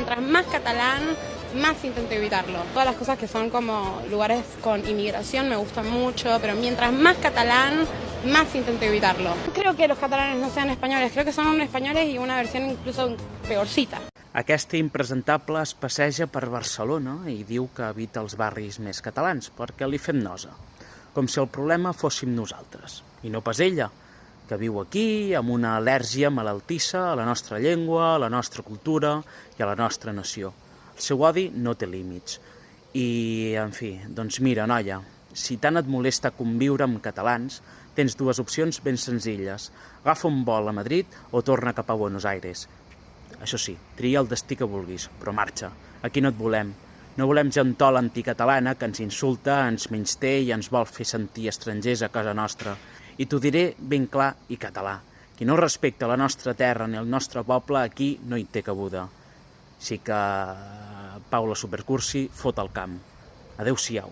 mientras más catalán, más intento evitarlo. Todas las cosas que son como lugares con inmigración me gustan mucho, pero mientras más catalán, más intento evitarlo. No creo que los catalanes no sean españoles, creo que son unos españoles y una versión incluso peorcita. Aquesta impresentable es passeja per Barcelona i diu que evita els barris més catalans perquè li fem nosa, com si el problema fóssim nosaltres, i no pas ella, que viu aquí amb una al·lèrgia malaltissa a la nostra llengua, a la nostra cultura i a la nostra nació. El seu odi no té límits. I, en fi, doncs mira, noia, si tant et molesta conviure amb catalans, tens dues opcions ben senzilles. Agafa un vol a Madrid o torna cap a Buenos Aires. Això sí, tria el destí que vulguis, però marxa. Aquí no et volem. No volem gentola anticatalana que ens insulta, ens menysté i ens vol fer sentir estrangers a casa nostra. I t'ho diré ben clar i català. Qui no respecta la nostra terra ni el nostre poble, aquí no hi té cabuda. Així que, Paula Supercursi, fot el camp. Adéu-siau.